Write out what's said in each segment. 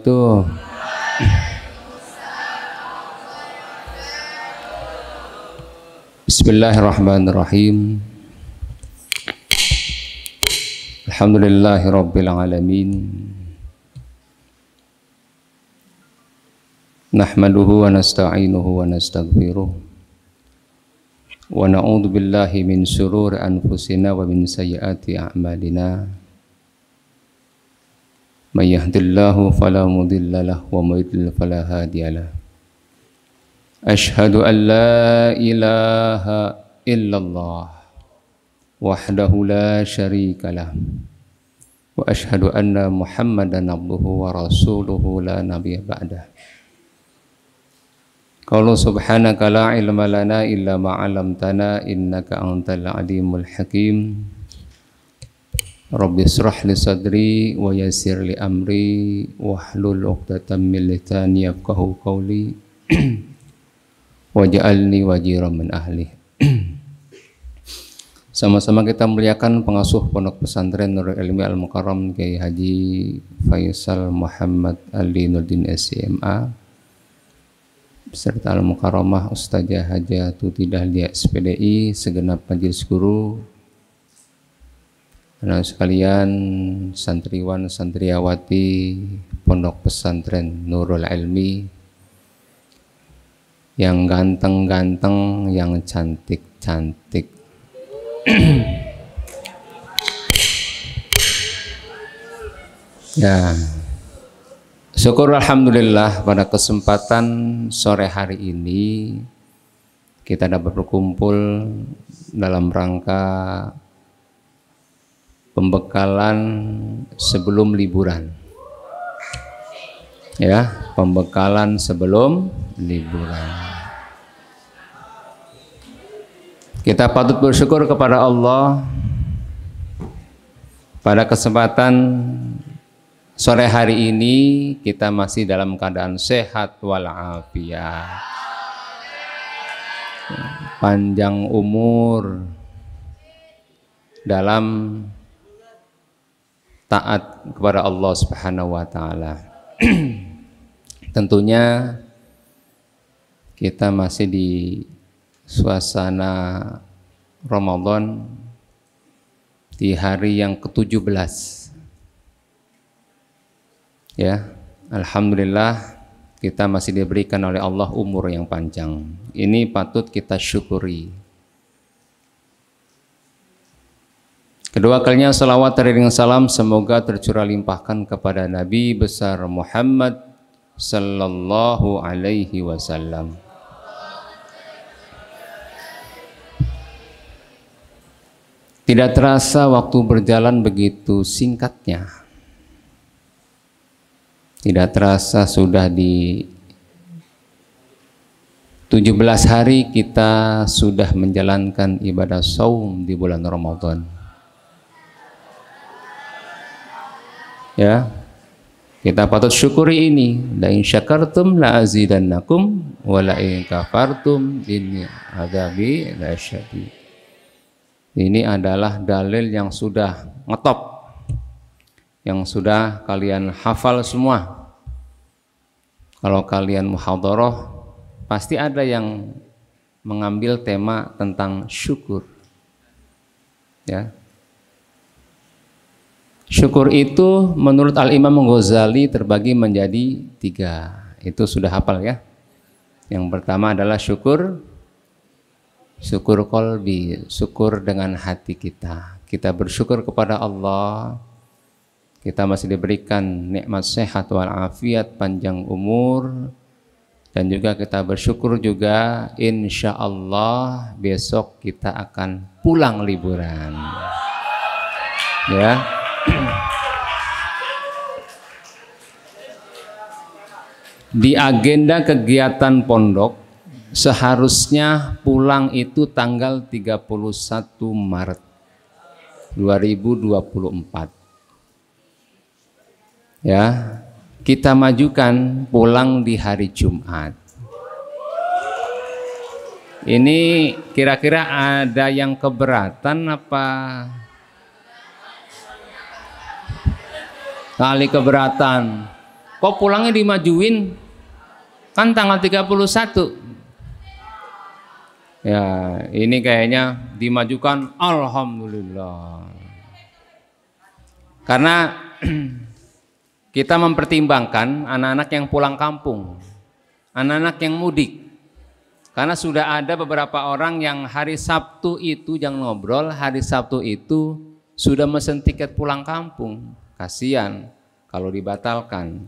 wabarakatuh. Bismillahirrahmanirrahim. Alhamdulillahirabbil alamin. Nahmaduhu wa nasta'inuhu wa nastaghfiruh. Wa na'udzu billahi min syururi anfusina wa min sayyiati a'malina. May yahdihillahu fala mudilla lahu wa may yudlil fala hadiyalah. Asyhadu an la ilaha illallah wahdahu la syarikalah wa asyhadu anna Muhammadan abduhu wa rasuluhu la nabiyya ba'dah. Qala subhanaka la ilma lana illa ma 'allamtana innaka antal alimul hakim. Rabbi israh li sadri wa yassir li amri wahlul 'uqdatam min lisani yafqahu qawli waj'alni wajiran min ahli. Sama-sama kita muliakan pengasuh Pondok Pesantren Nurul Ilmi Al-Mukarram Kiai Haji Faisal Muhammad Ali Nurdin SCMA beserta Al-Mukarramah Ustazah Hajatuti Dahlia SPDI, segenap majelis guru, anak sekalian, santriwan santriawati Pondok Pesantren Nurul Ilmi, yang ganteng-ganteng, yang cantik-cantik. Ya, syukur alhamdulillah pada kesempatan sore hari ini kita dapat berkumpul dalam rangka pembekalan sebelum liburan. Ya, pembekalan sebelum liburan. Kita patut bersyukur kepada Allah pada kesempatan sore hari ini kita masih dalam keadaan sehat walafiat, panjang umur dalam taat kepada Allah Subhanahu wa taala. Tentunya kita masih di suasana Ramadan di hari yang ke-17. Ya, alhamdulillah kita masih diberikan oleh Allah umur yang panjang. Ini patut kita syukuri. Kedua kalinya salawat dan salam semoga tercurah limpahkan kepada Nabi besar Muhammad sallallahu alaihi wasallam. Tidak terasa waktu berjalan begitu singkatnya. Tidak terasa sudah di 17 hari kita sudah menjalankan ibadah saum di bulan Ramadan. Ya, kita patut syukuri ini. La in syakartum la azidannakum wa la in kafartum inni adzabi lasyadid. Ini adalah dalil yang sudah ngetop, yang sudah kalian hafal semua. Kalau kalian muhadharah pasti ada yang mengambil tema tentang syukur. Ya. Syukur itu menurut Al-Imam Ghazali terbagi menjadi 3. Itu sudah hafal ya. Yang pertama adalah syukur qalbi, syukur dengan hati kita. Kita bersyukur kepada Allah. Kita masih diberikan nikmat sehat walafiat, panjang umur, dan juga kita bersyukur juga insya Allah besok kita akan pulang liburan. Ya. Di agenda kegiatan pondok seharusnya pulang itu tanggal 31 Maret 2024. Ya, kita majukan pulang di hari Jumat. Ini kira-kira ada yang keberatan apa? Kali keberatan. Kok pulangnya dimajuin? Kan tanggal 31. Ya, ini kayaknya dimajukan, alhamdulillah. Karena kita mempertimbangkan anak-anak yang pulang kampung, anak-anak yang mudik. Karena sudah ada beberapa orang yang hari Sabtu itu, jangan ngobrol, hari Sabtu itu sudah mesen tiket pulang kampung. Kasihan kalau dibatalkan.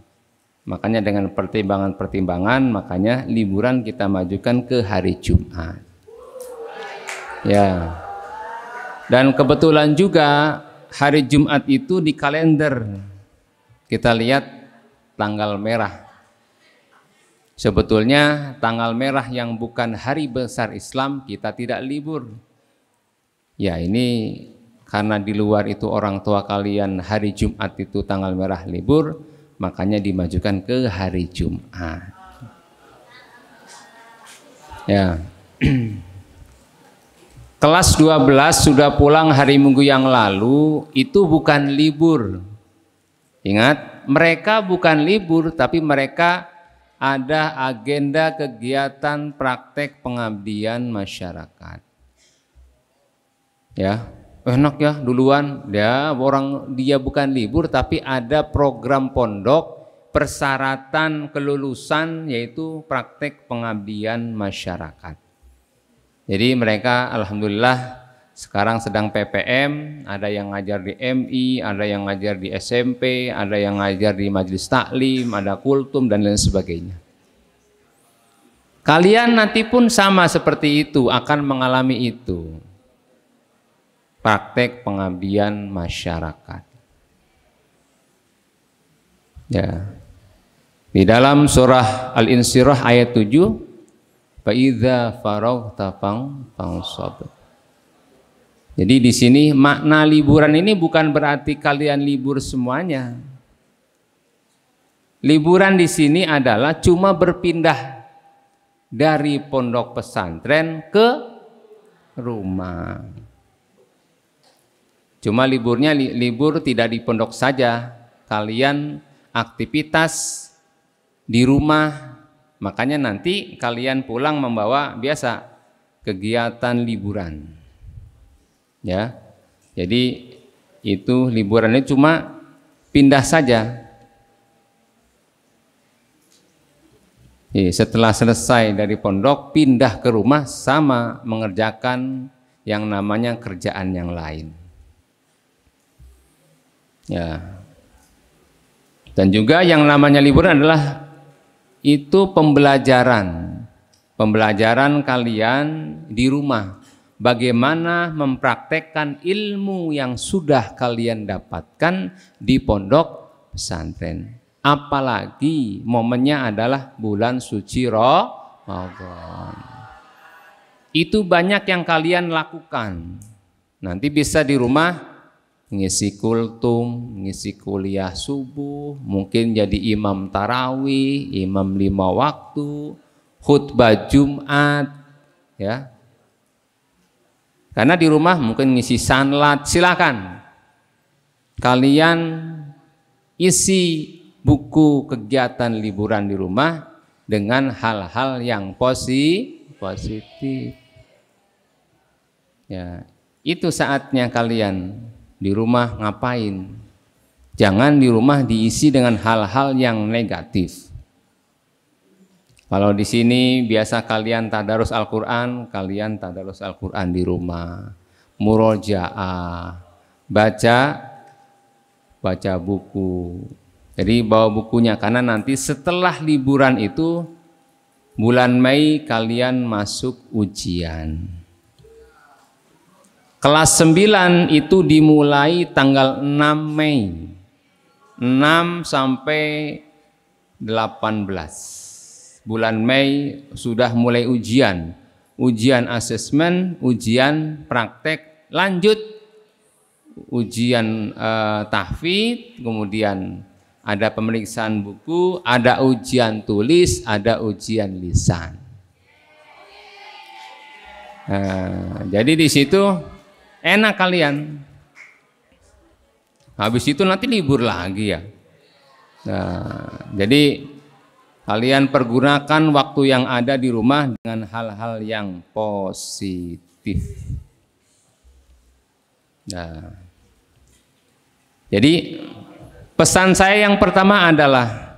Makanya dengan pertimbangan-pertimbangan, makanya liburan kita majukan ke hari Jumat. Ya. Dan kebetulan juga hari Jumat itu di kalender kita lihat tanggal merah. Sebetulnya tanggal merah yang bukan hari besar Islam kita tidak libur. Ya, ini karena di luar itu orang tua kalian hari Jumat itu tanggal merah libur, makanya dimajukan ke hari Jumat. Ya. Kelas 12 sudah pulang hari Minggu yang lalu, itu bukan libur. Ingat, mereka bukan libur, tapi mereka ada agenda kegiatan praktek pengabdian masyarakat. Ya, enak ya duluan. Ya, dia bukan libur, tapi ada program pondok persyaratan kelulusan yaitu praktek pengabdian masyarakat. Jadi mereka alhamdulillah sekarang sedang PPM, ada yang ngajar di MI, ada yang ngajar di SMP, ada yang ngajar di majelis taklim, ada kultum dan lain sebagainya. Kalian nanti pun sama seperti itu, akan mengalami itu. Praktek pengabdian masyarakat. Ya. Di dalam surah Al-Insyirah ayat 7, fa idza faraghta fansab. Jadi di sini makna liburan ini bukan berarti kalian libur semuanya. Liburan di sini adalah cuma berpindah dari pondok pesantren ke rumah. Cuma liburnya libur tidak di pondok saja, kalian aktivitas di rumah. Makanya nanti kalian pulang membawa biasa kegiatan liburan. Ya, jadi itu liburannya cuma pindah saja. Setelah selesai dari pondok pindah ke rumah sama mengerjakan yang namanya kerjaan yang lain. Ya. Dan juga yang namanya liburan adalah itu pembelajaran. Pembelajaran kalian di rumah. Bagaimana mempraktekkan ilmu yang sudah kalian dapatkan di pondok pesantren. Apalagi momennya adalah bulan suci Ramadan. Itu banyak yang kalian lakukan. Nanti bisa di rumah ngisi kultum, ngisi kuliah subuh, mungkin jadi imam tarawih, imam 5 waktu, khutbah Jumat, ya. Karena di rumah mungkin ngisi sanlat, silakan. Kalian isi buku kegiatan liburan di rumah dengan hal-hal yang positif. Ya, itu saatnya kalian di rumah ngapain? Jangan di rumah diisi dengan hal-hal yang negatif. Kalau di sini biasa kalian tadarus Al-Quran, kalian tadarus Al-Quran di rumah. Murojaah, baca buku. Jadi bawa bukunya, karena nanti setelah liburan itu bulan Mei kalian masuk ujian. Kelas 9 itu dimulai tanggal 6 Mei. 6 sampai 18. Bulan Mei sudah mulai ujian. Ujian asesmen, ujian praktek, lanjut ujian tahfidz, kemudian ada pemeriksaan buku, ada ujian tulis, ada ujian lisan. Jadi di situ enak kalian. Habis itu nanti libur lagi ya. Nah, jadi kalian pergunakan waktu yang ada di rumah dengan hal-hal yang positif. Nah, jadi pesan saya yang pertama adalah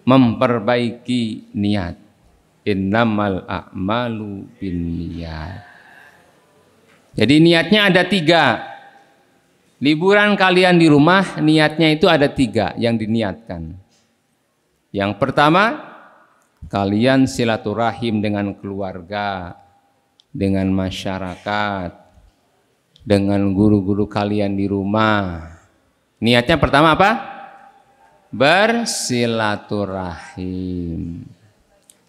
memperbaiki niat. Innamal a'malu binniyat. Jadi niatnya ada 3. Liburan kalian di rumah, niatnya itu ada 3 yang diniatkan. Yang pertama, kalian silaturahim dengan keluarga, dengan masyarakat, dengan guru-guru kalian di rumah. Niatnya pertama apa? Bersilaturahim.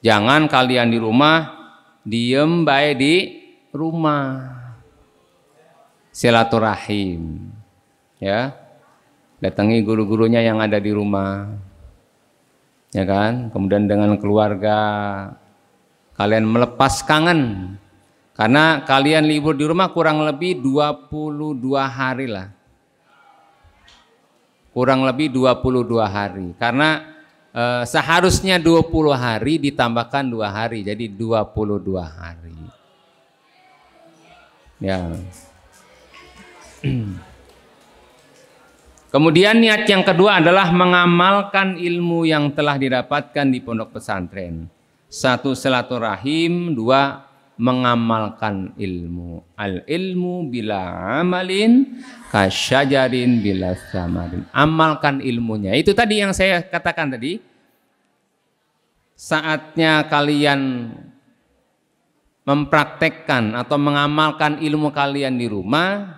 Jangan kalian di rumah diem baik di rumah. Silaturahim. Ya, datangi guru-gurunya yang ada di rumah, ya kan? Kemudian dengan keluarga kalian melepas kangen, karena kalian libur di rumah kurang lebih 22 hari lah, kurang lebih 22 hari, karena seharusnya 20 hari ditambahkan 2 hari, jadi 22 hari. Ya. Kemudian niat yang kedua adalah mengamalkan ilmu yang telah didapatkan di pondok pesantren. 1, silaturahim. 2, mengamalkan ilmu. Al ilmu bila amalin kasyajarin bila samarin. Amalkan ilmunya. Itu tadi yang saya katakan tadi. Saatnya kalian mempraktekkan atau mengamalkan ilmu kalian di rumah.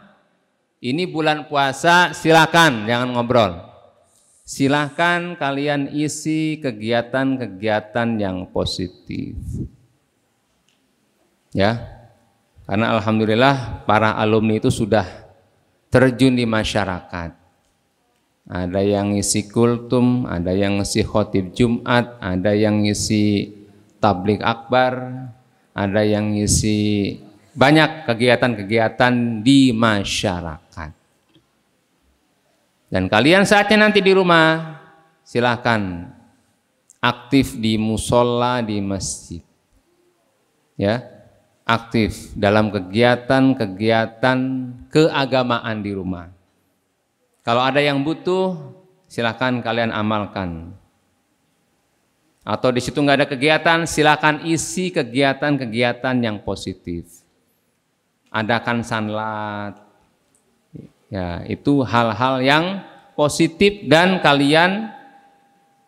Ini bulan puasa, silakan jangan ngobrol. Silakan kalian isi kegiatan-kegiatan yang positif. Ya. Karena alhamdulillah para alumni itu sudah terjun di masyarakat. Ada yang ngisi kultum, ada yang ngisi khotib Jumat, ada yang ngisi tablik akbar, ada yang ngisi banyak kegiatan-kegiatan di masyarakat. Dan kalian saatnya nanti di rumah, silakan aktif di musola, di masjid. Ya, aktif dalam kegiatan-kegiatan keagamaan di rumah. Kalau ada yang butuh, silakan kalian amalkan. Atau di situ nggak ada kegiatan, silakan isi kegiatan-kegiatan yang positif. Adakan sanlat, ya itu hal-hal yang positif dan kalian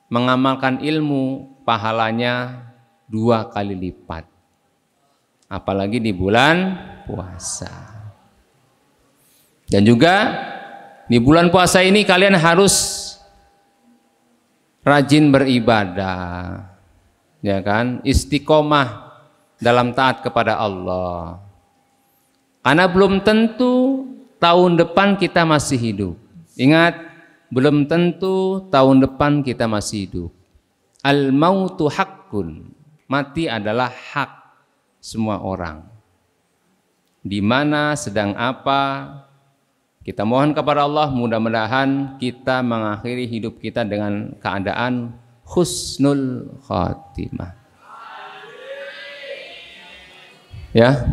mengamalkan ilmu pahalanya 2 kali lipat, apalagi di bulan puasa. Dan juga di bulan puasa ini kalian harus rajin beribadah, ya kan, istiqomah dalam taat kepada Allah. Karena belum tentu tahun depan kita masih hidup. Ingat, belum tentu tahun depan kita masih hidup. Al-mautu haqqun. Mati adalah hak semua orang. Di mana, sedang apa, kita mohon kepada Allah, mudah-mudahan kita mengakhiri hidup kita dengan keadaan husnul khatimah. Ya.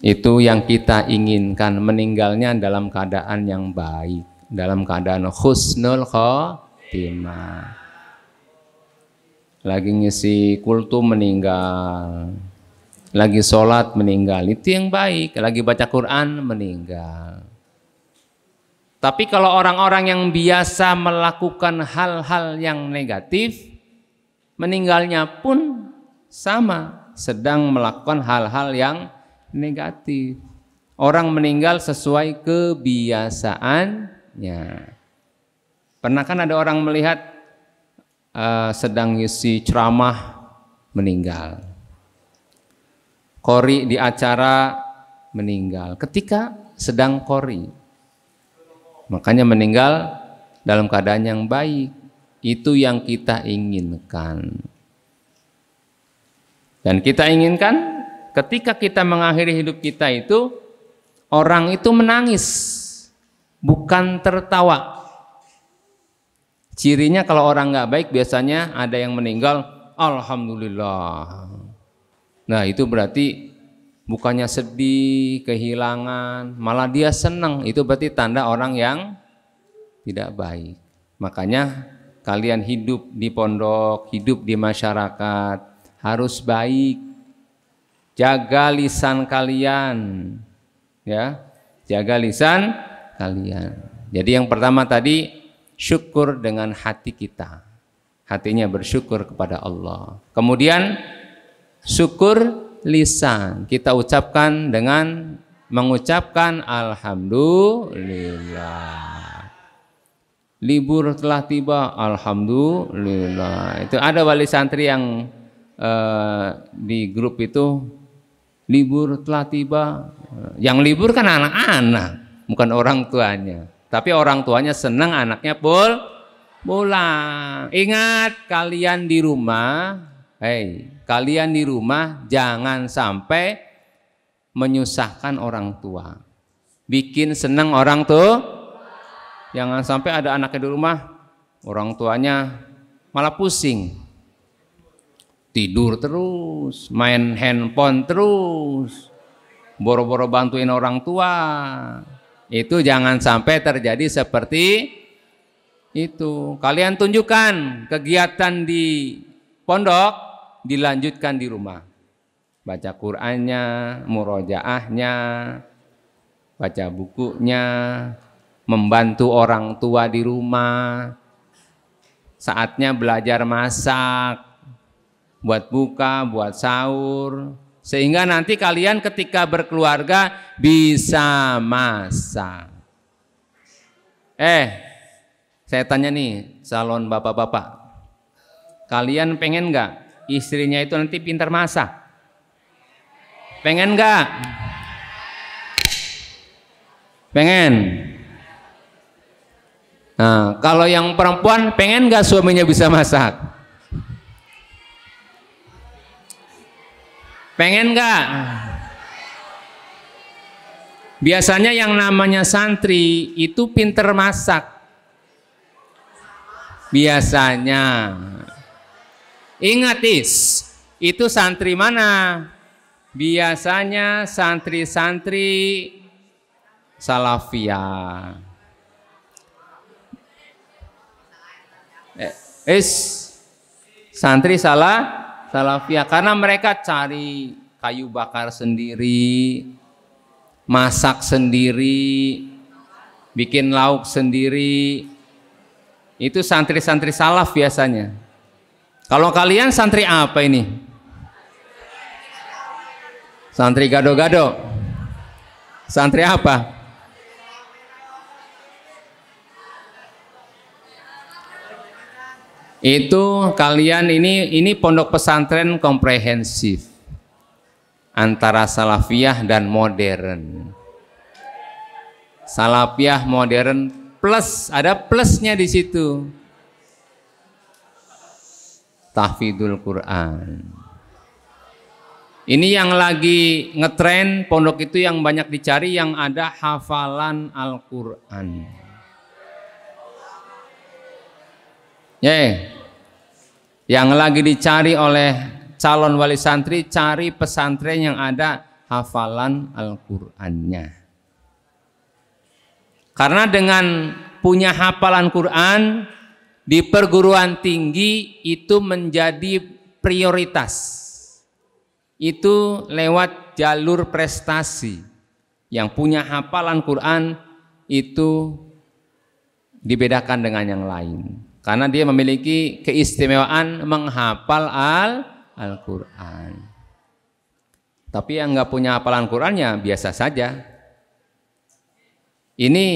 Itu yang kita inginkan, meninggalnya dalam keadaan yang baik, dalam keadaan husnul khotimah. Lagi ngisi kultum meninggal, lagi sholat meninggal, itu yang baik. Lagi baca Quran meninggal. Tapi kalau orang-orang yang biasa melakukan hal-hal yang negatif, meninggalnya pun sama, sedang melakukan hal-hal yang negatif. Orang meninggal sesuai kebiasaannya. Pernah kan ada orang melihat sedang ngisi ceramah meninggal, qori di acara meninggal ketika sedang qori, makanya meninggal dalam keadaan yang baik. Itu yang kita inginkan. Dan kita inginkan ketika kita mengakhiri hidup kita itu, orang itu menangis, bukan tertawa. Cirinya kalau orang nggak baik biasanya ada yang meninggal, alhamdulillah. Nah itu berarti bukannya sedih, kehilangan, malah dia senang. Itu berarti tanda orang yang tidak baik. Makanya kalian hidup di pondok, hidup di masyarakat harus baik. Jaga lisan kalian, ya, jaga lisan kalian. Jadi yang pertama tadi syukur dengan hati kita, hatinya bersyukur kepada Allah. Kemudian syukur lisan, kita ucapkan dengan mengucapkan alhamdulillah. Libur telah tiba, alhamdulillah. Itu ada wali santri yang di grup itu, libur telah tiba. Yang libur kan anak-anak, bukan orang tuanya. Tapi orang tuanya senang anaknya pulang. Ingat, kalian di rumah, kalian di rumah jangan sampai menyusahkan orang tua. Bikin senang orang tua. Jangan sampai ada anaknya di rumah, orang tuanya malah pusing. Tidur terus, main handphone terus, boro-boro bantuin orang tua. Itu jangan sampai terjadi seperti itu. Kalian tunjukkan kegiatan di pondok dilanjutkan di rumah. Baca Qur'annya, murojaahnya, baca bukunya, membantu orang tua di rumah. Saatnya belajar masak, buat buka, buat sahur. Sehingga nanti kalian ketika berkeluarga bisa masak. Saya tanya nih calon bapak-bapak, kalian pengen nggak istrinya itu nanti pintar masak? Pengen nggak? Pengen. Nah, kalau yang perempuan pengen nggak suaminya bisa masak? Pengen nggak? Biasanya yang namanya santri itu pinter masak. Biasanya. Ingat itu santri mana? Biasanya santri-santri salafiyah. Santri salafiyah, karena mereka cari kayu bakar sendiri, masak sendiri, bikin lauk sendiri. Itu santri-santri salaf biasanya. Kalau kalian santri apa ini? Santri gado-gado? Santri apa? Itu kalian ini pondok pesantren komprehensif antara salafiyah dan modern. Salafiyah modern plus, ada plusnya di situ. Tahfidzul Quran. Ini yang lagi ngetren pondok itu, yang banyak dicari yang ada hafalan Al-Quran. Yang lagi dicari oleh calon wali santri, cari pesantren yang ada hafalan Al-Qur'annya. Karena dengan punya hafalan Quran di perguruan tinggi itu menjadi prioritas. Itu lewat jalur prestasi. Yang punya hafalan Quran itu dibedakan dengan yang lain. Karena dia memiliki keistimewaan menghafal Al-Quran. Tapi yang nggak punya hafalan Qurannya biasa saja. Ini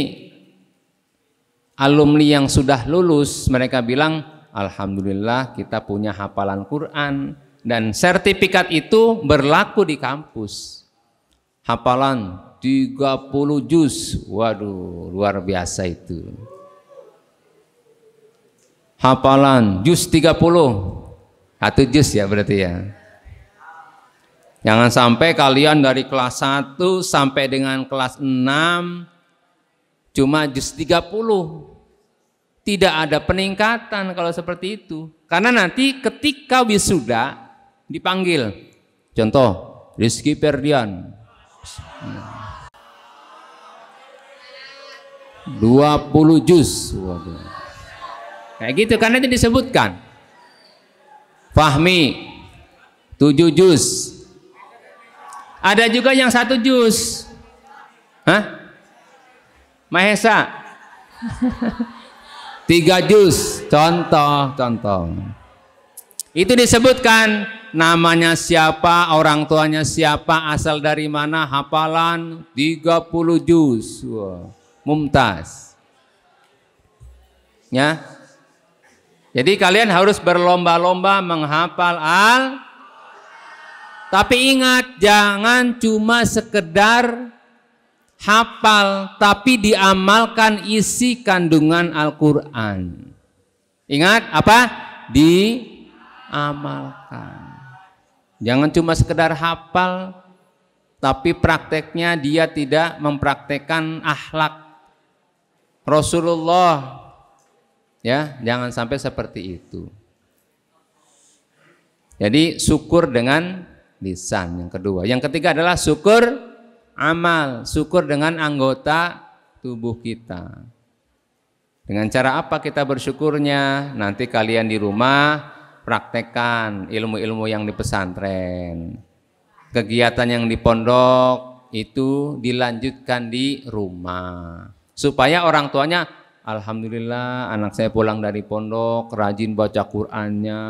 alumni yang sudah lulus, mereka bilang, alhamdulillah kita punya hafalan Quran. Dan sertifikat itu berlaku di kampus. Hafalan 30 juz, waduh luar biasa itu. Hafalan juz 30, 1 juz ya berarti ya. Jangan sampai kalian dari kelas 1 sampai dengan kelas 6 cuma juz 30. Tidak ada peningkatan kalau seperti itu. Karena nanti ketika wisuda dipanggil. Contoh, Rizky Ferdian. 20 juz. Waduh. Kayak gitu karena itu disebutkan. Fahmi 7 juz. Ada juga yang 1 juz. Hah? Mahesa 3 juz. Contoh. Itu disebutkan namanya siapa, orang tuanya siapa, asal dari mana, hafalan 30 juz. Wah, mumtaz. Ya. Jadi kalian harus berlomba-lomba menghafal tapi ingat, jangan cuma sekedar hafal, tapi diamalkan isi kandungan Al-Quran. Ingat apa? Diamalkan. Jangan cuma sekedar hafal, tapi prakteknya dia tidak mempraktekkan akhlak Rasulullah. Ya, jangan sampai seperti itu. Jadi syukur dengan lisan yang kedua. Yang ketiga adalah syukur amal, syukur dengan anggota tubuh kita. Dengan cara apa kita bersyukurnya? Nanti kalian di rumah praktekkan ilmu-ilmu yang di pesantren. Kegiatan yang di pondok itu dilanjutkan di rumah. Supaya orang tuanya, alhamdulillah anak saya pulang dari pondok rajin baca Qur'annya,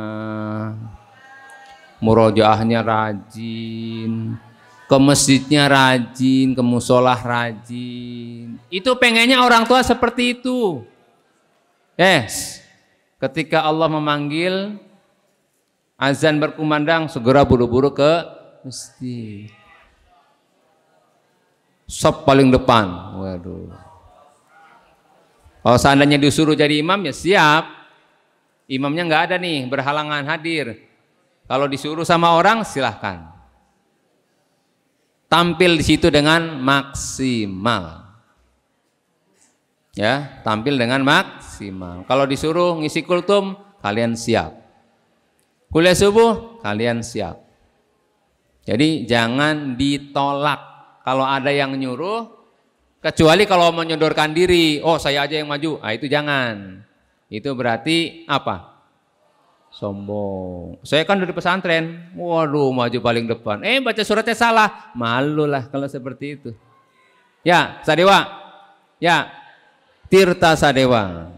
murojaahnya rajin, ke masjidnya rajin, ke musolah rajin. Itu pengennya orang tua seperti itu. Ketika Allah memanggil, azan berkumandang, segera buru-buru ke masjid. Sop paling depan. Waduh. Kalau seandainya disuruh jadi imam ya siap. Imamnya nggak ada nih, berhalangan hadir. Kalau disuruh sama orang silahkan. Tampil di situ dengan maksimal. Ya, tampil dengan maksimal. Kalau disuruh ngisi kultum, kalian siap. Kuliah subuh, kalian siap. Jadi jangan ditolak kalau ada yang nyuruh. Kecuali kalau menyodorkan diri, oh saya aja yang maju, itu jangan. Itu berarti apa? Sombong. Saya kan dari pesantren, waduh maju paling depan. Baca suratnya salah, malu lah kalau seperti itu. Ya, Sadewa. Ya, Tirta Sadewa.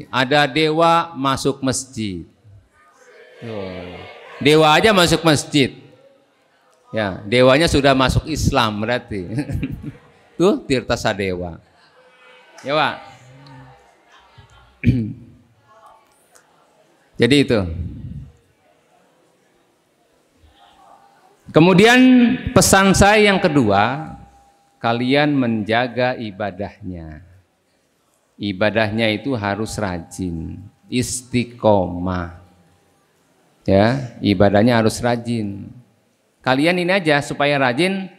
Ada dewa masuk masjid. Dewa aja masuk masjid. Ya, dewanya sudah masuk Islam berarti. Tuh Tirta Sadewa. Ya, Pak. Jadi itu. Kemudian pesan saya yang kedua, kalian menjaga ibadahnya. Ibadahnya itu harus rajin, istiqomah. Ya, ibadahnya harus rajin. Kalian ini aja supaya rajin.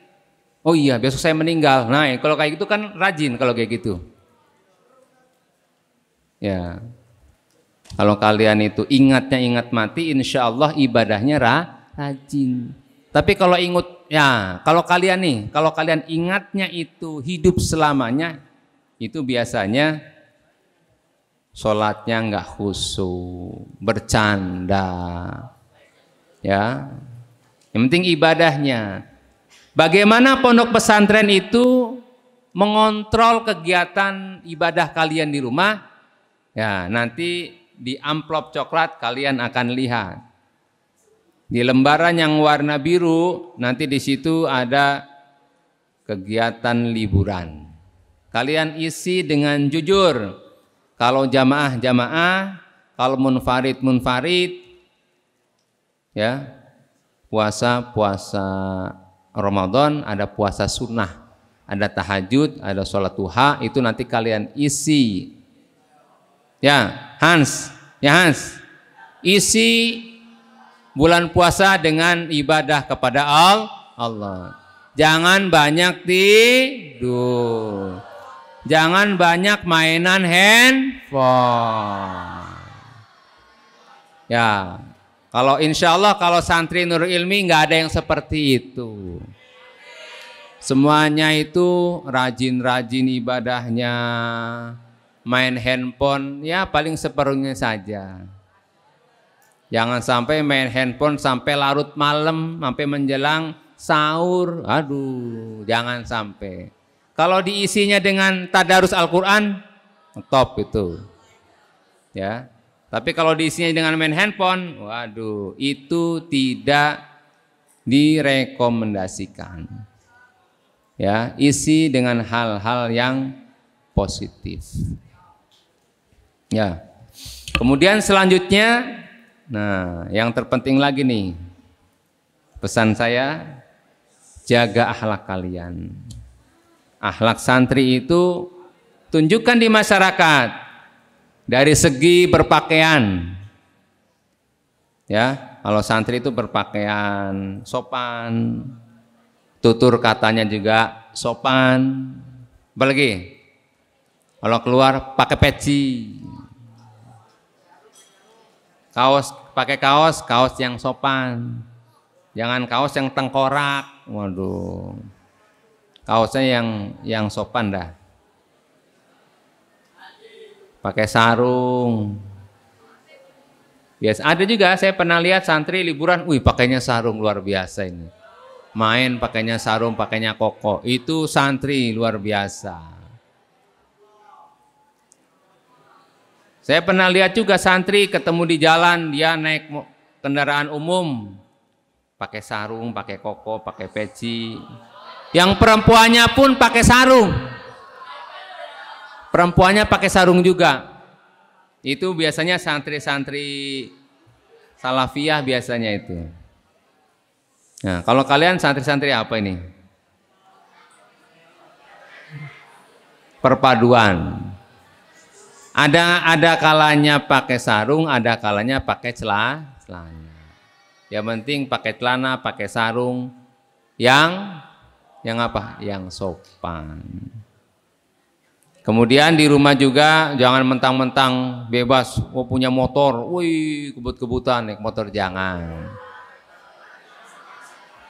Oh iya, besok saya meninggal. Nah, kalau kayak gitu kan rajin kalau kayak gitu. Ya. Kalau kalian itu ingat mati, insya Allah ibadahnya rajin. Tapi kalau kalau kalian ingatnya itu hidup selamanya, itu biasanya sholatnya nggak khusyuk, bercanda, ya. Yang penting ibadahnya. Bagaimana pondok pesantren itu mengontrol kegiatan ibadah kalian di rumah? Ya, nanti di amplop coklat kalian akan lihat. Di lembaran yang warna biru, nanti di situ ada kegiatan liburan. Kalian isi dengan jujur. Kalau jamaah, kalau munfarid, ya. Puasa Ramadan, ada puasa sunnah, ada tahajud, ada sholat duha, itu nanti kalian isi. Ya, Hans, isi bulan puasa dengan ibadah kepada Allah. Jangan banyak tidur. Jangan banyak mainan handphone. Ya, kalau insya Allah kalau santri Nurul Ilmi nggak ada yang seperti itu. Semuanya itu rajin-rajin ibadahnya, main handphone ya paling separuhnya saja. Jangan sampai main handphone sampai larut malam, sampai menjelang sahur. Aduh, jangan sampai. Kalau diisinya dengan tadarus Al-Quran, top itu. Ya. Tapi kalau diisinya dengan main handphone, waduh, itu tidak direkomendasikan. Ya, isi dengan hal-hal yang positif. Ya. Kemudian selanjutnya, nah, yang terpenting lagi nih, pesan saya, jaga akhlak kalian. Akhlak santri itu tunjukkan di masyarakat dari segi berpakaian. Ya, kalau santri itu berpakaian sopan, tutur katanya juga sopan. Apalagi kalau keluar pakai peci, pakai kaos yang sopan, jangan kaos yang tengkorak. Waduh, kaosnya yang sopan dah. Pakai sarung. Biasa ada juga, saya pernah lihat santri liburan, wih pakainya sarung luar biasa ini. Main pakainya sarung, pakainya koko. Itu santri luar biasa. Saya pernah lihat juga santri ketemu di jalan, dia naik kendaraan umum, pakai sarung, pakai koko, pakai peci. Yang perempuannya pun pakai sarung. Perempuannya pakai sarung juga. Itu biasanya santri-santri salafiyah biasanya itu. Nah, kalau kalian santri-santri apa ini? Perpaduan. Ada kalanya pakai sarung, ada kalanya pakai celana. Yang penting pakai celana, pakai sarung yang apa? Yang sopan. Kemudian di rumah juga jangan mentang-mentang bebas, punya motor, wih kebut-kebutan naik motor, jangan.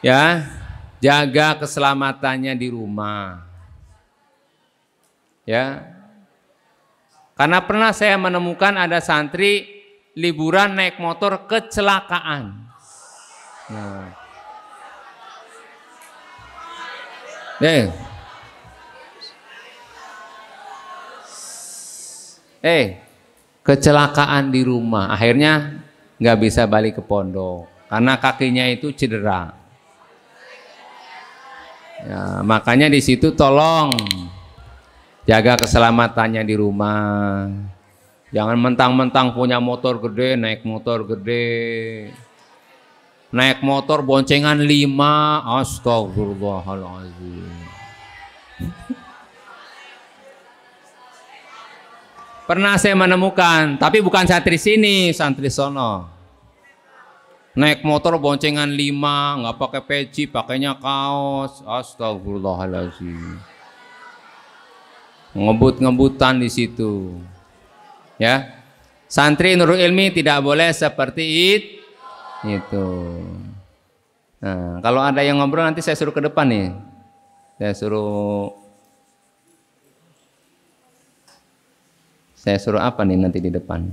Ya, jaga keselamatannya di rumah. Ya, karena pernah saya menemukan ada santri liburan naik motor kecelakaan. Nah. Kecelakaan di rumah, akhirnya nggak bisa balik ke pondok karena kakinya itu cedera. Ya, makanya di situ tolong jaga keselamatannya di rumah. Jangan mentang-mentang punya motor gede, naik motor gede. Naik motor boncengan 5, astagfirullahaladzim. Pernah saya menemukan, tapi bukan santri sini, santri sono. Naik motor boncengan 5, nggak pakai peci, pakainya kaos, astagfirullahaladzim. Ngebut-ngebutan di situ. Ya, santri Nurul Ilmi tidak boleh seperti itu. Nah, kalau ada yang ngobrol nanti saya suruh ke depan nih. Saya suruh apa nih nanti di depan?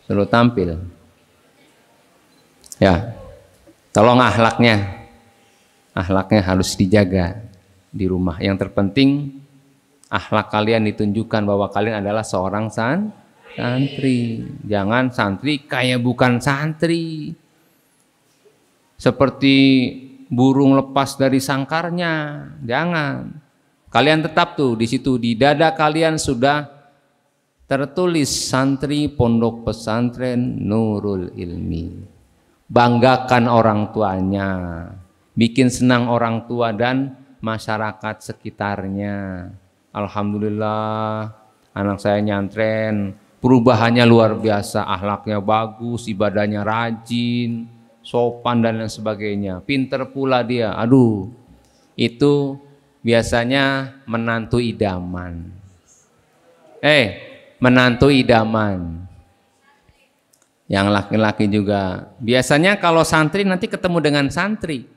Suruh tampil. Ya, tolong akhlaknya harus dijaga di rumah. Yang terpenting akhlak kalian ditunjukkan bahwa kalian adalah seorang santri. Jangan santri kayak bukan santri. Seperti burung lepas dari sangkarnya. Jangan. Kalian tetap tuh di situ, di dada kalian sudah tertulis santri Pondok Pesantren Nurul Ilmi. Banggakan orang tuanya, bikin senang orang tua dan masyarakat sekitarnya. Alhamdulillah anak saya nyantren, perubahannya luar biasa, akhlaknya bagus, ibadahnya rajin, sopan dan lain sebagainya. Pinter pula dia. Aduh, itu biasanya menantu idaman. Menantu idaman. Yang laki-laki juga. Biasanya kalau santri nanti ketemu dengan santri.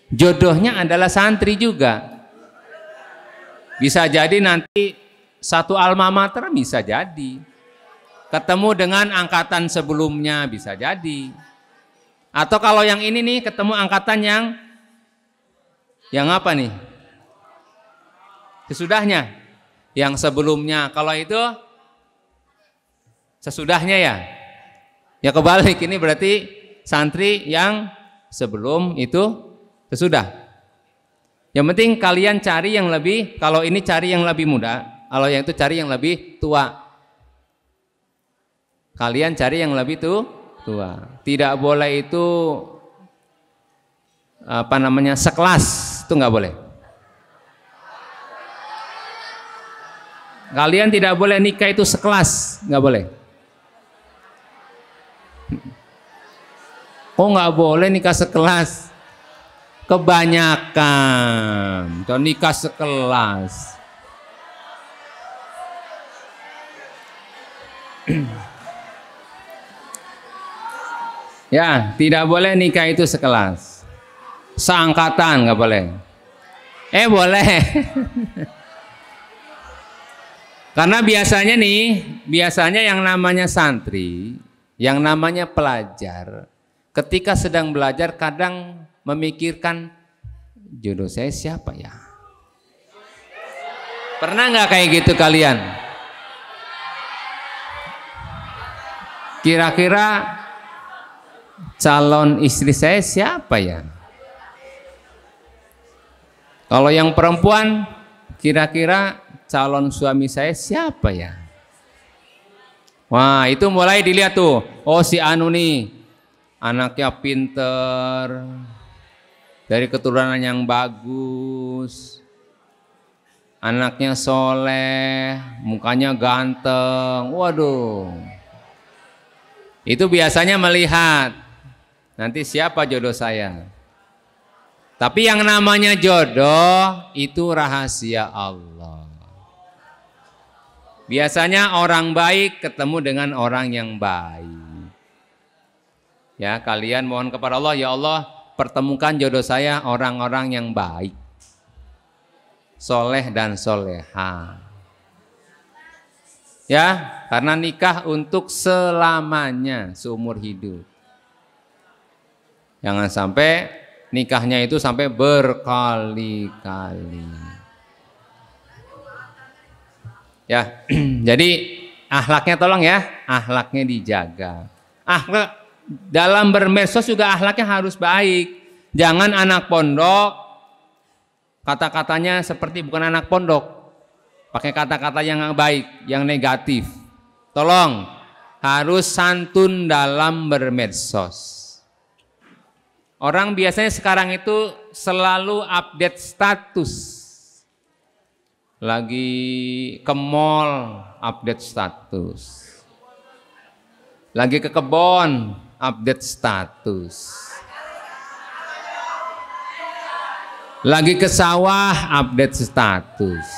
Jodohnya adalah santri juga. Bisa jadi nanti satu alma mater, bisa jadi. Ketemu dengan angkatan sebelumnya, bisa jadi. Atau kalau yang ini nih ketemu angkatan yang apa nih? Sesudahnya. Yang sebelumnya. Kalau itu sesudahnya ya. Ya kebalik, ini berarti santri yang sebelum itu sesudah. Yang penting kalian cari yang lebih, kalau ini cari yang lebih muda, kalau yang itu cari yang lebih tua. Kalian cari yang lebih tua. Tidak boleh itu sekelas, itu nggak boleh. Kalian tidak boleh nikah itu sekelas, nggak boleh. Oh nggak boleh nikah sekelas. Kebanyakan atau nikah sekelas. Ya, tidak boleh nikah itu sekelas. Seangkatan nggak boleh. Boleh. Karena biasanya yang namanya santri, yang namanya pelajar, ketika sedang belajar kadang memikirkan jodoh saya siapa ya? Pernah nggak kayak gitu kalian? Kira-kira calon istri saya siapa ya? Kalau yang perempuan, kira-kira calon suami saya siapa ya? Wah, itu mulai dilihat tuh. Oh, si anu nih, anaknya pinter, dari keturunan yang bagus, anaknya soleh, mukanya ganteng. Waduh, itu biasanya melihat nanti siapa jodoh saya. Tapi yang namanya jodoh itu rahasia Allah. Biasanya orang baik ketemu dengan orang yang baik. Ya, kalian mohon kepada Allah, ya Allah, pertemukan jodoh saya orang-orang yang baik, soleh dan soleha. Ya, karena nikah untuk selamanya, seumur hidup. Jangan sampai nikahnya itu sampai berkali-kali. Ya, jadi akhlaknya tolong ya, akhlaknya dijaga. Dalam bermedsos juga akhlaknya harus baik. Jangan anak pondok kata-katanya seperti bukan anak pondok, pakai kata-kata yang baik, yang negatif. Tolong, harus santun dalam bermedsos. Orang biasanya sekarang itu selalu update status. Lagi ke mall, update status. Lagi ke kebon, update status. Lagi ke sawah, update status.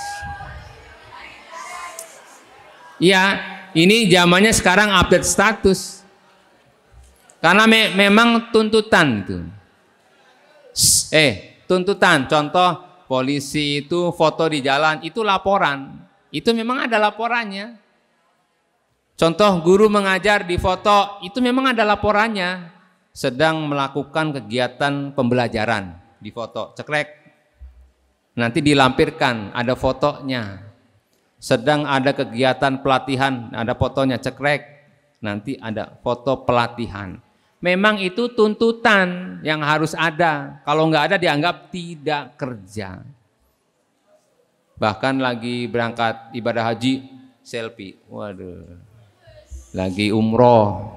Iya, ini zamannya sekarang update status. Karena memang tuntutan itu. Tuntutan, contoh polisi itu foto di jalan, itu laporan. Itu memang ada laporannya. Contoh guru mengajar di foto, itu memang ada laporannya. Sedang melakukan kegiatan pembelajaran di foto, cekrek. Nanti dilampirkan, ada fotonya. Sedang ada kegiatan pelatihan, ada fotonya, cekrek. Nanti ada foto pelatihan. Memang itu tuntutan yang harus ada. Kalau nggak ada dianggap tidak kerja. Bahkan lagi berangkat ibadah haji, selfie. Waduh. Lagi umroh,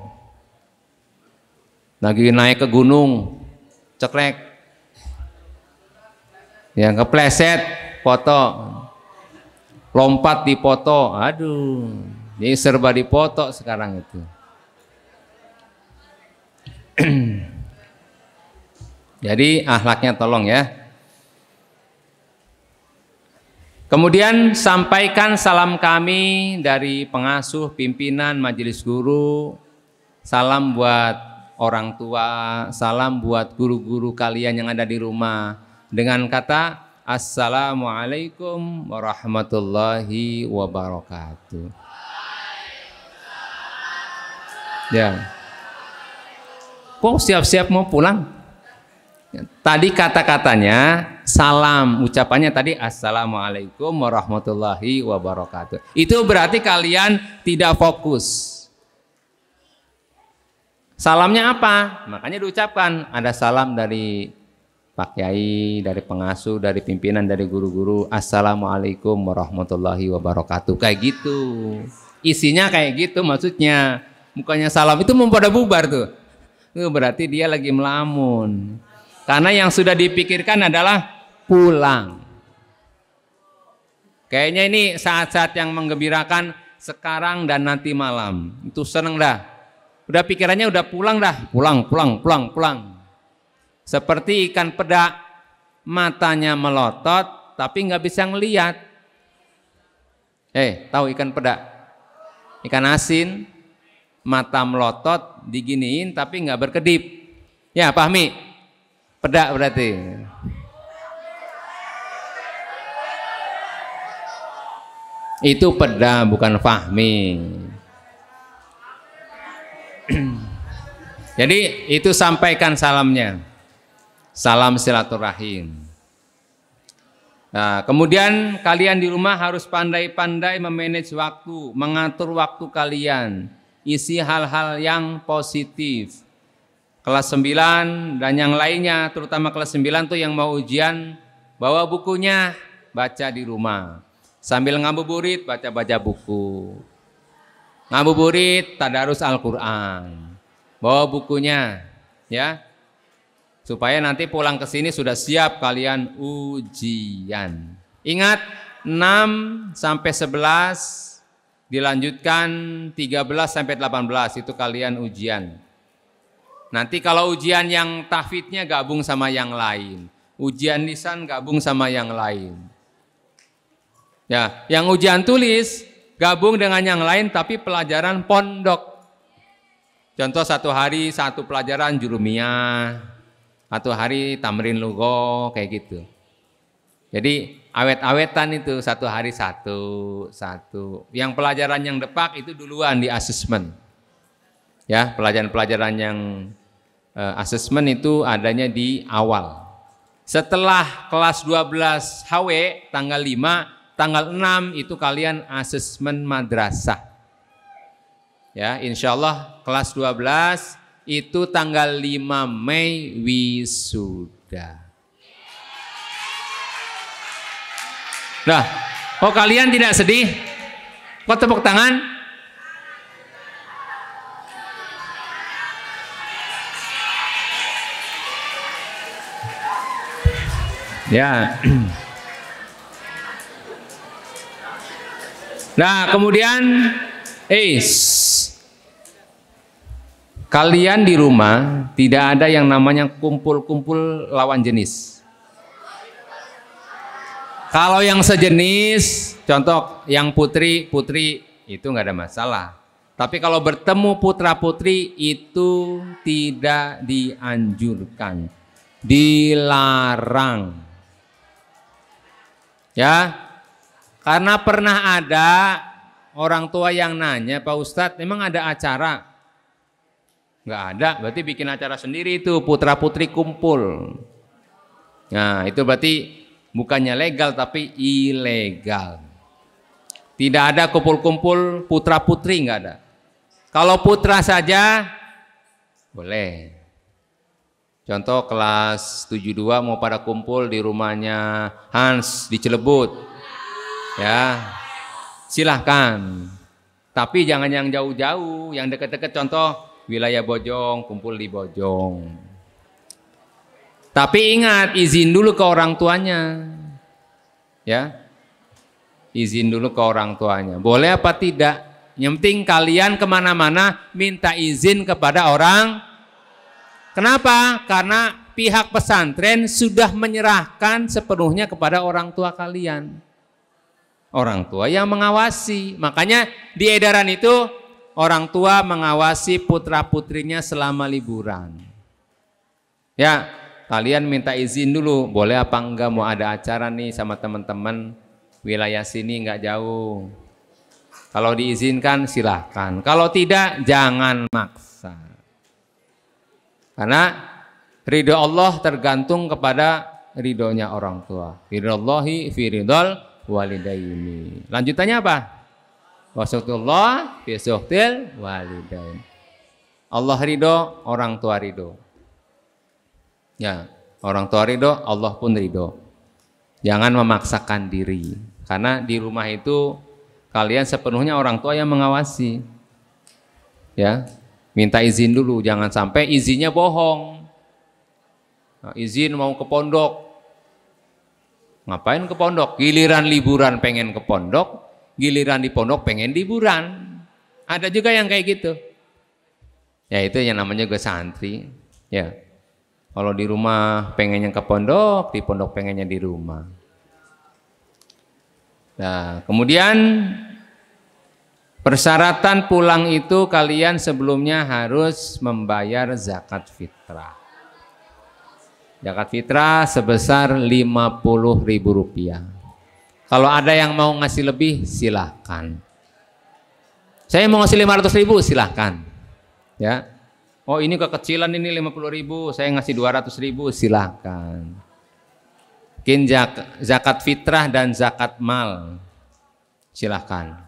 lagi naik ke gunung, cekrek, yang kepleset, foto, lompat di foto, aduh, jadi serba di foto sekarang itu. Jadi akhlaknya tolong ya. Kemudian sampaikan salam kami dari pengasuh, pimpinan, majelis guru. Salam buat orang tua, salam buat guru-guru kalian yang ada di rumah. Dengan kata Assalamualaikum warahmatullahi wabarakatuh. Ya. Kok siap-siap mau pulang? Tadi kata-katanya salam, ucapannya tadi Assalamualaikum warahmatullahi wabarakatuh. Itu berarti kalian tidak fokus. Salamnya apa? Makanya diucapkan ada salam dari Pak Kiai, dari pengasuh, dari pimpinan, dari guru-guru. Assalamualaikum warahmatullahi wabarakatuh. Kayak gitu. Isinya kayak gitu maksudnya. Bukannya salam itu mau pada bubar tuh. Itu berarti dia lagi melamun. Karena yang sudah dipikirkan adalah pulang. Kayaknya ini saat-saat yang menggembirakan sekarang dan nanti malam. Itu seneng dah. Udah pikirannya udah pulang dah. Pulang. Seperti ikan peda, matanya melotot tapi nggak bisa ngelihat. Tahu ikan peda? Ikan asin, mata melotot, diginiin tapi nggak berkedip. Ya, pahami? Peda berarti. Itu peda, bukan fahmi. Jadi itu sampaikan salamnya. Salam silaturahim. Nah, kemudian kalian di rumah harus pandai-pandai memanage waktu, mengatur waktu kalian. Isi hal-hal yang positif. Kelas 9 dan yang lainnya, terutama kelas 9 tuh yang mau ujian, bawa bukunya, baca di rumah. Sambil ngabuburit, baca-baca buku. Ngabuburit, tadarus Al-Quran. Bawa bukunya, ya. Supaya nanti pulang ke sini sudah siap kalian ujian. Ingat, 6 sampai 11, dilanjutkan 13 sampai 18, itu kalian ujian. Nanti kalau ujian yang tahfidnya gabung sama yang lain. Ujian lisan gabung sama yang lain. Ya, yang ujian tulis gabung dengan yang lain tapi pelajaran pondok. Contoh satu hari satu pelajaran jurumiyah, satu hari tamrin lugho, kayak gitu. Jadi awet-awetan itu satu hari satu. Yang pelajaran yang depak itu duluan di asesmen. Ya, pelajaran-pelajaran yang asesmen itu adanya di awal. Setelah kelas 12 HW tanggal 5, tanggal 6 itu kalian asesmen madrasah. Ya, insya Allah kelas 12 itu tanggal 5 Mei wisuda. Nah, kok kalian tidak sedih? Kok tepuk tangan? Ya. Nah, kemudian kalian di rumah tidak ada yang namanya kumpul-kumpul lawan jenis. Kalau yang sejenis, contoh yang putri itu nggak ada masalah. Tapi kalau bertemu putra-putri itu tidak dianjurkan, dilarang. Ya, karena pernah ada orang tua yang nanya, Pak Ustadz, memang ada acara? Nggak ada, berarti bikin acara sendiri itu, putra-putri kumpul. Nah, itu berarti bukannya legal tapi ilegal. Tidak ada kumpul-kumpul putra-putri, nggak ada. Kalau putra saja, boleh. Contoh kelas 72 mau pada kumpul di rumahnya Hans di Cilebut. Ya, silahkan. Tapi jangan yang jauh-jauh, yang dekat-dekat, contoh wilayah Bojong, kumpul di Bojong. Tapi ingat, izin dulu ke orang tuanya. Ya, izin dulu ke orang tuanya. Boleh apa tidak? Yang penting kalian kemana-mana minta izin kepada orang. Kenapa? Karena pihak pesantren sudah menyerahkan sepenuhnya kepada orang tua kalian. Orang tua yang mengawasi. Makanya di edaran itu orang tua mengawasi putra-putrinya selama liburan. Ya, kalian minta izin dulu, boleh apa enggak mau ada acara nih sama teman-teman wilayah sini enggak jauh. Kalau diizinkan silahkan, kalau tidak jangan maksa. Karena ridho Allah tergantung kepada ridhonya orang tua. Ridhollahi fi ridhol walidaini. Lanjutannya apa? Wasutullah fi suhtil walidain. Allah ridho, orang tua ridho. Ya, orang tua ridho, Allah pun ridho. Jangan memaksakan diri, karena di rumah itu kalian sepenuhnya orang tua yang mengawasi. Ya, minta izin dulu, jangan sampai izinnya bohong. Nah, izin mau ke pondok, ngapain ke pondok? Giliran liburan pengen ke pondok, giliran di pondok pengen liburan. Ada juga yang kayak gitu. Ya itu yang namanya juga santri. Ya, kalau di rumah pengennya ke pondok, di pondok pengennya di rumah. Nah, kemudian persyaratan pulang itu kalian sebelumnya harus membayar zakat fitrah. Zakat fitrah sebesar Rp50.000. Kalau ada yang mau ngasih lebih, silahkan. Saya mau ngasih 500.000, silahkan. Ya. Oh ini kekecilan ini 50.000, saya ngasih 200.000, silahkan. Mungkin zakat fitrah dan zakat mal, silahkan.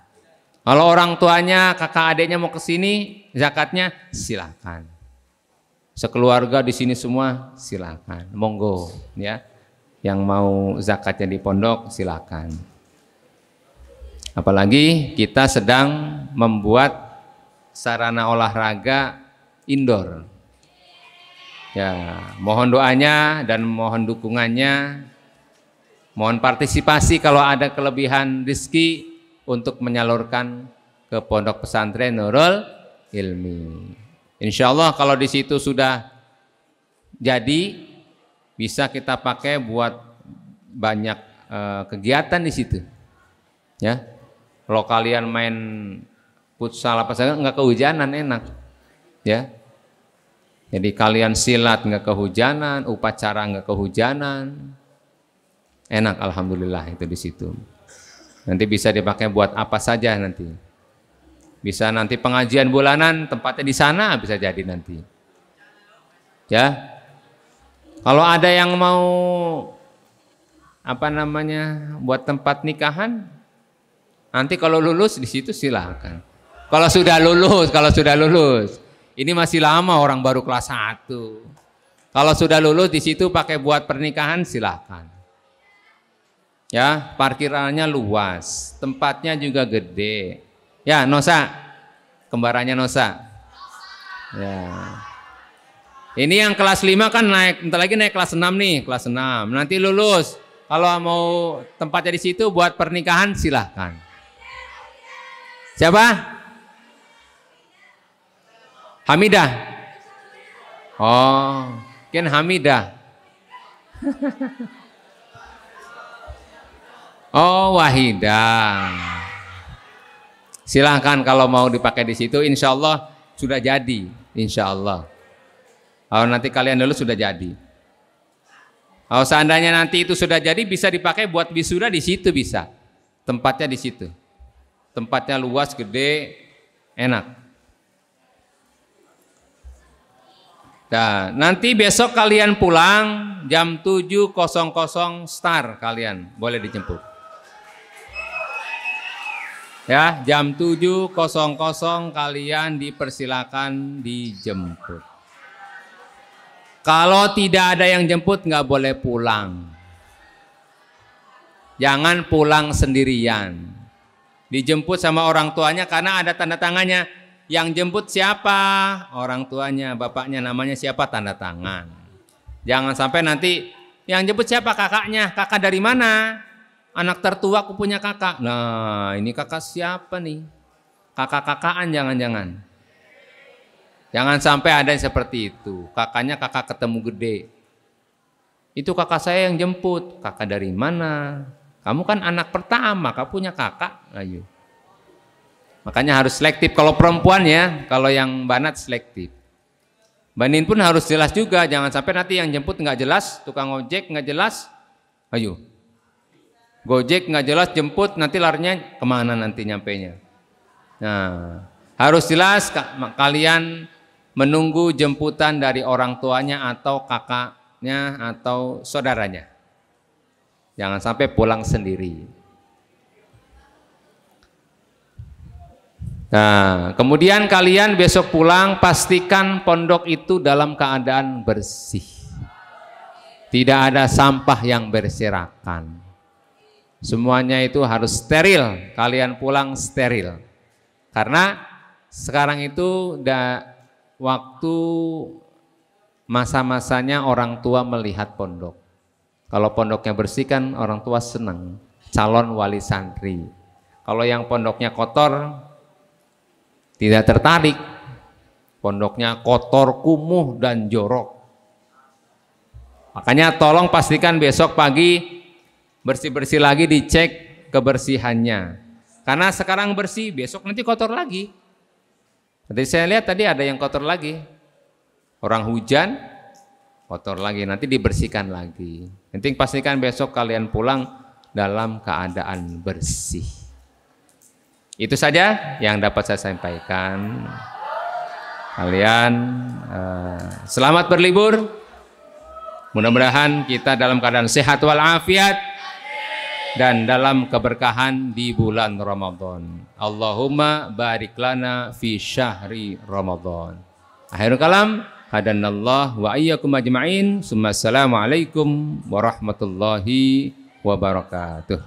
Kalau orang tuanya, kakak adiknya mau ke sini, zakatnya silahkan. Sekeluarga di sini semua silahkan, monggo ya. Yang mau zakatnya di pondok silahkan. Apalagi kita sedang membuat sarana olahraga indoor. Ya, mohon doanya dan mohon dukungannya. Mohon partisipasi kalau ada kelebihan rezeki untuk menyalurkan ke pondok pesantren Nurul Ilmi. Insya Allah kalau di situ sudah jadi, bisa kita pakai buat banyak kegiatan di situ. Ya, kalau kalian main futsal apa saja nggak kehujanan, enak. Ya, jadi kalian silat nggak kehujanan, upacara nggak kehujanan, enak, alhamdulillah itu di situ. Nanti bisa dipakai buat apa saja nanti. Bisa nanti pengajian bulanan tempatnya di sana bisa jadi nanti. Ya. Kalau ada yang mau apa namanya buat tempat nikahan, nanti kalau lulus di situ silakan. Kalau sudah lulus, ini masih lama orang baru kelas 1. Kalau sudah lulus di situ pakai buat pernikahan silakan. Ya, parkirannya luas, tempatnya juga gede. Ya, Nosa, kembarannya Nosa. Ya. Ini yang kelas 5 kan naik, bentar lagi naik kelas 6 nih, kelas 6. Nanti lulus. Kalau mau tempatnya di situ buat pernikahan silahkan. Siapa? Hamidah. Oh, kan Hamidah. Oh, Wahidah. Silahkan kalau mau dipakai di situ, insya Allah sudah jadi, insya Allah. Kalau nanti kalian dulu sudah jadi. Kalau seandainya nanti itu sudah jadi, bisa dipakai buat wisuda di situ bisa. Tempatnya di situ. Tempatnya luas, gede, enak. Nah, nanti besok kalian pulang jam 7.00 start kalian boleh dijemput. Ya, jam 7.00 kalian dipersilakan dijemput. Kalau tidak ada yang jemput nggak boleh pulang. Jangan pulang sendirian. Dijemput sama orang tuanya karena ada tanda tangannya. Yang jemput siapa? Orang tuanya, bapaknya, namanya siapa? Tanda tangan. Jangan sampai nanti yang jemput siapa? Kakaknya. Kakak dari mana? Anak tertua aku punya kakak. Nah, ini kakak siapa nih? Kakak-kakaan jangan-jangan. Jangan sampai ada yang seperti itu. Kakaknya kakak ketemu gede. Itu kakak saya yang jemput. Kakak dari mana? Kamu kan anak pertama, kamu punya kakak. Ayo. Makanya harus selektif. Kalau perempuan ya, kalau yang banat selektif. Banin pun harus jelas juga. Jangan sampai nanti yang jemput nggak jelas, tukang ojek nggak jelas. Ayo. Gojek nggak jelas, jemput nanti larinya kemana nanti nyampenya. Nah, harus jelas kalian menunggu jemputan dari orang tuanya atau kakaknya atau saudaranya. Jangan sampai pulang sendiri. Nah, kemudian kalian besok pulang pastikan pondok itu dalam keadaan bersih. Tidak ada sampah yang berserakan. Semuanya itu harus steril. Kalian pulang steril. Karena sekarang itu waktu masa-masanya orang tua melihat pondok. Kalau pondoknya bersih kan orang tua senang, calon wali santri. Kalau yang pondoknya kotor, tidak tertarik. Pondoknya kotor, kumuh, dan jorok. Makanya tolong pastikan besok pagi bersih-bersih lagi, dicek kebersihannya. Karena sekarang bersih, besok nanti kotor lagi. Nanti saya lihat tadi ada yang kotor lagi. Orang hujan, kotor lagi, nanti dibersihkan lagi. Penting pastikan besok kalian pulang dalam keadaan bersih. Itu saja yang dapat saya sampaikan. Kalian selamat berlibur. Mudah-mudahan kita dalam keadaan sehat walafiat dan dalam keberkahan di bulan Ramadan. Allahumma barik lana fi syahri Ramadan. Akhirul kalam, hadanallah wa iyyakum ajma'in. Assalamualaikum warahmatullahi wabarakatuh.